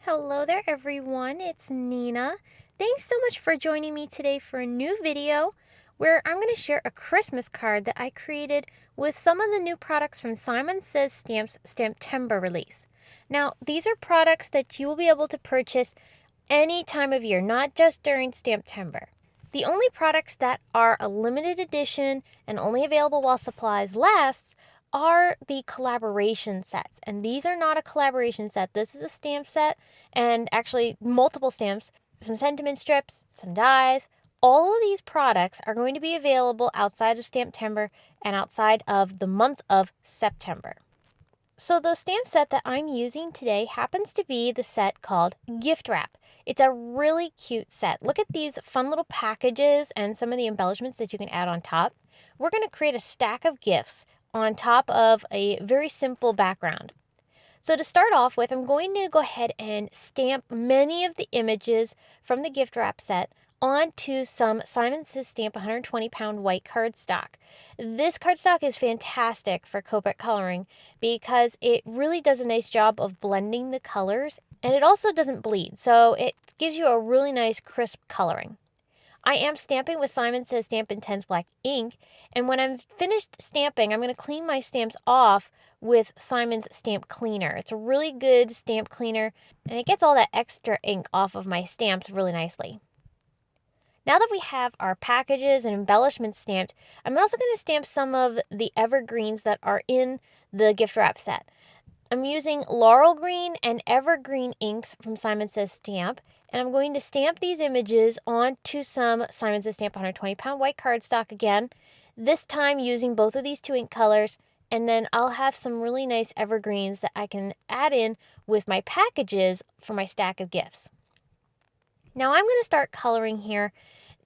Hello there everyone, it's Nina. Thanks so much for joining me today for a new video where I'm going to share a Christmas card that I created with some of the new products from Simon Says Stamps STAMPtember release. Now, these are products that you will be able to purchase any time of year, not just during STAMPtember. The only products that are a limited edition and only available while supplies last are the collaboration sets. And these are not a collaboration set. This is a stamp set and actually multiple stamps, some sentiment strips, some dies. All of these products are going to be available outside of STAMPtember and outside of the month of September. So the stamp set that I'm using today happens to be the set called Gift Wrap. It's a really cute set. Look at these fun little packages and some of the embellishments that you can add on top. We're going to create a stack of gifts on top of a very simple background. So to start off with, I'm going to go ahead and stamp many of the images from the gift wrap set onto some Simon Says Stamp 120-pound white cardstock. This cardstock is fantastic for Copic coloring because it really does a nice job of blending the colors, and it also doesn't bleed, so it gives you a really nice crisp coloring. I am stamping with Simon Says Stamp Intense Black ink, and when I'm finished stamping, I'm going to clean my stamps off with Simon's Stamp Cleaner. It's a really good stamp cleaner, and it gets all that extra ink off of my stamps really nicely. Now that we have our packages and embellishments stamped, I'm also going to stamp some of the evergreens that are in the gift wrap set. I'm using Laurel Green and Evergreen inks from Simon Says Stamp, and I'm going to stamp these images onto some Simon Says Stamp 120-pound white cardstock again, this time using both of these two ink colors, and then I'll have some really nice evergreens that I can add in with my packages for my stack of gifts. Now I'm going to start coloring here.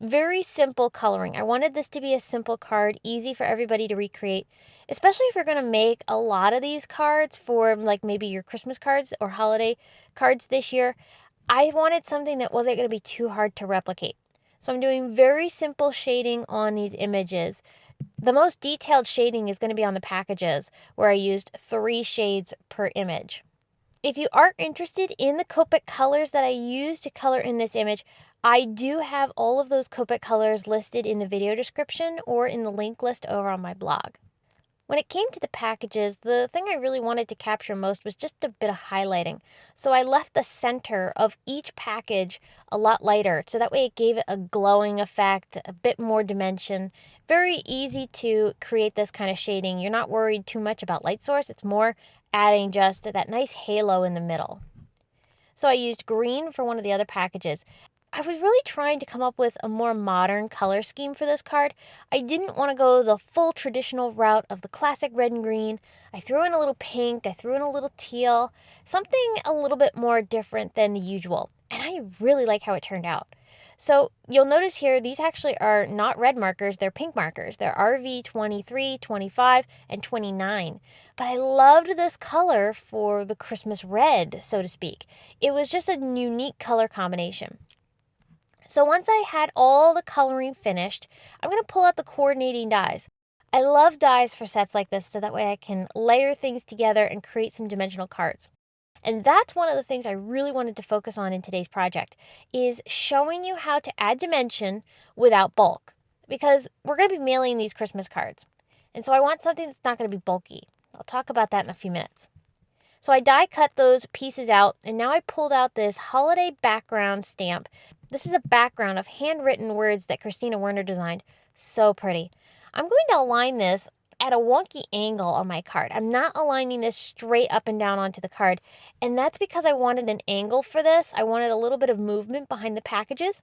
Very simple coloring. I wanted this to be a simple card, easy for everybody to recreate, especially if you're going to make a lot of these cards for like maybe your Christmas cards or holiday cards this year. I wanted something that wasn't going to be too hard to replicate. So I'm doing very simple shading on these images. The most detailed shading is going to be on the packages, where I used 3 shades per image. If you are interested in the Copic colors that I used to color in this image, I do have all of those Copic colors listed in the video description or in the link list over on my blog. When it came to the packages, the thing I really wanted to capture most was just a bit of highlighting. So I left the center of each package a lot lighter, so that way it gave it a glowing effect, a bit more dimension. Very easy to create this kind of shading. You're not worried too much about light source. It's more adding just that nice halo in the middle. So I used green for one of the other packages. I was really trying to come up with a more modern color scheme for this card. I didn't want to go the full traditional route of the classic red and green. I threw in a little pink, I threw in a little teal, something a little bit more different than the usual. And I really like how it turned out. So you'll notice here, these actually are not red markers, they're pink markers. They're RV 23, 25, and 29. But I loved this color for the Christmas red, so to speak. It was just a unique color combination. So once I had all the coloring finished, I'm going to pull out the coordinating dies. I love dies for sets like this, so that way I can layer things together and create some dimensional cards. And that's one of the things I really wanted to focus on in today's project, is showing you how to add dimension without bulk. Because we're going to be mailing these Christmas cards. And so I want something that's not going to be bulky. I'll talk about that in a few minutes. So I die cut those pieces out, and now I pulled out this holiday background stamp. This is a background of handwritten words that Christina Werner designed. So pretty. I'm going to align this at a wonky angle on my card. I'm not aligning this straight up and down onto the card, and that's because I wanted an angle for this. I wanted a little bit of movement behind the packages.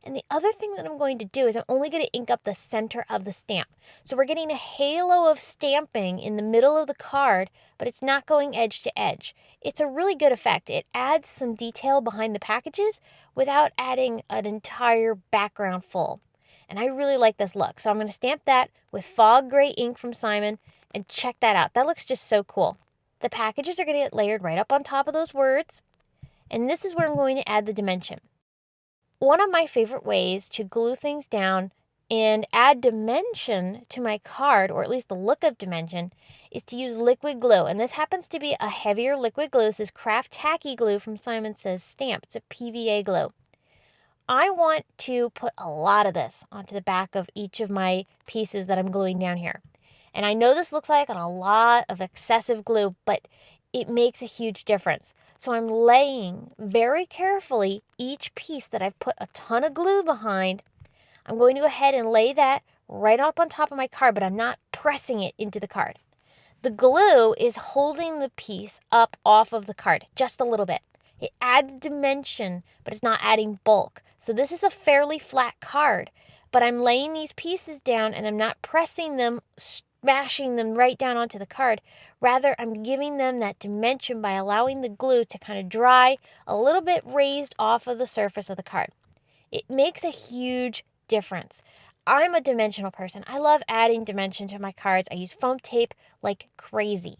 And the other thing that I'm going to do is I'm only going to ink up the center of the stamp. So we're getting a halo of stamping in the middle of the card, but it's not going edge to edge. It's a really good effect. It adds some detail behind the packages without adding an entire background full. And I really like this look. So I'm going to stamp that with fog gray ink from Simon, and check that out. That looks just so cool. The packages are going to get layered right up on top of those words. And this is where I'm going to add the dimension. One of my favorite ways to glue things down and add dimension to my card, or at least the look of dimension, is to use liquid glue. And this happens to be a heavier liquid glue. This is Craft Tacky Glue from Simon Says Stamp. It's a PVA glue. I want to put a lot of this onto the back of each of my pieces that I'm gluing down here. And I know this looks like a lot of excessive glue, but it makes a huge difference. So I'm laying very carefully each piece that I've put a ton of glue behind. I'm going to go ahead and lay that right up on top of my card, but I'm not pressing it into the card. The glue is holding the piece up off of the card just a little bit. It adds dimension, but it's not adding bulk. So this is a fairly flat card, but I'm laying these pieces down and I'm not pressing them, smashing them right down onto the card. Rather, I'm giving them that dimension by allowing the glue to kind of dry a little bit raised off of the surface of the card. It makes a huge difference. I'm a dimensional person. I love adding dimension to my cards. I use foam tape like crazy.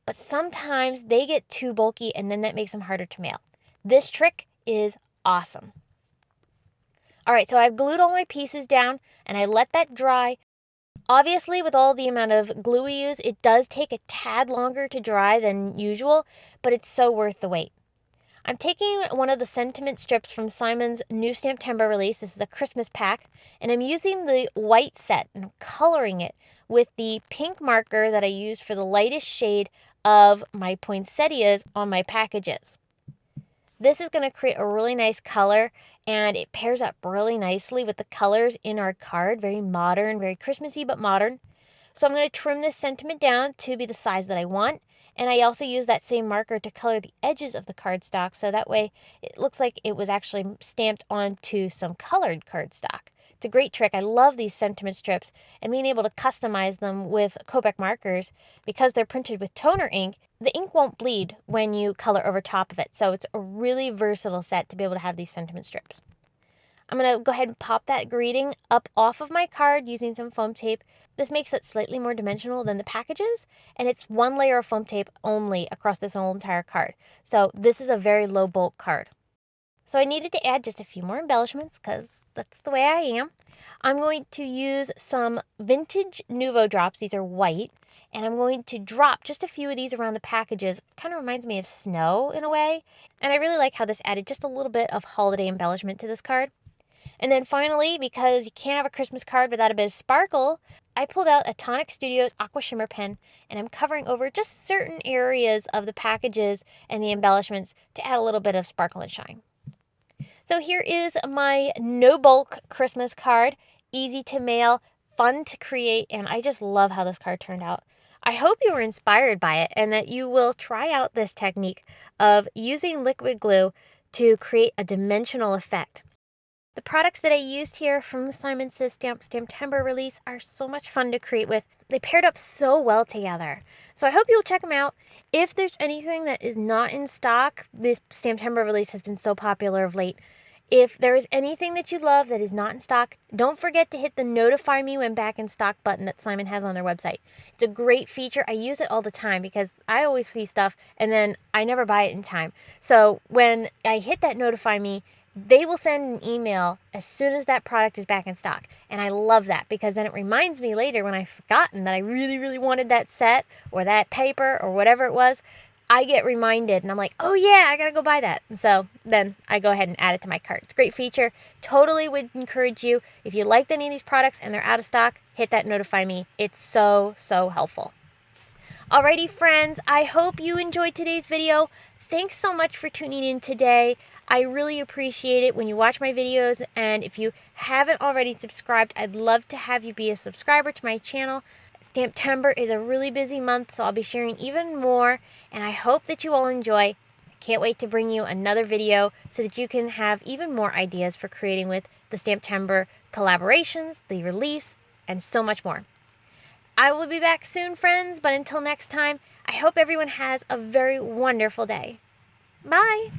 But sometimes they get too bulky and then that makes them harder to mail. This trick is awesome. All right, so I've glued all my pieces down and I let that dry. Obviously, with all the amount of glue we use, it does take a tad longer to dry than usual, but it's so worth the wait. I'm taking one of the sentiment strips from Simon's new STAMPtember release. This is a Christmas pack, and I'm using the white set and I'm coloring it with the pink marker that I used for the lightest shade of my poinsettias on my packages. This is going to create a really nice color, and it pairs up really nicely with the colors in our card. Very modern, very Christmassy, but modern. So I'm going to trim this sentiment down to be the size that I want. And I also use that same marker to color the edges of the cardstock, so that way it looks like it was actually stamped onto some colored cardstock. It's a great trick. I love these sentiment strips, and being able to customize them with Copic markers. Because they're printed with toner ink, the ink won't bleed when you color over top of it. So it's a really versatile set to be able to have these sentiment strips. I'm going to go ahead and pop that greeting up off of my card using some foam tape. This makes it slightly more dimensional than the packages, and it's one layer of foam tape only across this whole entire card. So this is a very low bulk card. So I needed to add just a few more embellishments because that's the way I am. I'm going to use some vintage Nuvo drops. These are white, and I'm going to drop just a few of these around the packages. It kind of reminds me of snow in a way, and I really like how this added just a little bit of holiday embellishment to this card. And then finally, because you can't have a Christmas card without a bit of sparkle, I pulled out a Tonic Studios Aqua Shimmer pen, and I'm covering over just certain areas of the packages and the embellishments to add a little bit of sparkle and shine. So here is my no bulk Christmas card. Easy to mail, fun to create, and I just love how this card turned out. I hope you were inspired by it and that you will try out this technique of using liquid glue to create a dimensional effect. The products that I used here from the Simon Says STAMPtember release are so much fun to create with. They paired up so well together. So I hope you'll check them out. If there's anything that is not in stock, this STAMPtember release has been so popular of late. If there is anything that you love that is not in stock, don't forget to hit the notify me when back in stock button that Simon has on their website. It's a great feature. I use it all the time because I always see stuff and then I never buy it in time. So when I hit that notify me, they will send an email as soon as that product is back in stock. And I love that because then it reminds me later when I've forgotten that I really, really wanted that set or that paper or whatever it was. I get reminded and I'm like, oh yeah, I gotta go buy that. And so then I go ahead and add it to my cart. It's a great feature. Totally would encourage you. If you liked any of these products and they're out of stock, hit that notify me. It's so, so helpful. Alrighty friends, I hope you enjoyed today's video. Thanks so much for tuning in today. I really appreciate it when you watch my videos, and if you haven't already subscribed, I'd love to have you be a subscriber to my channel. STAMPtember is a really busy month, so I'll be sharing even more, and I hope that you all enjoy. Can't wait to bring you another video so that you can have even more ideas for creating with the STAMPtember collaborations, the release, and so much more. I will be back soon, friends, but until next time, I hope everyone has a very wonderful day. Bye!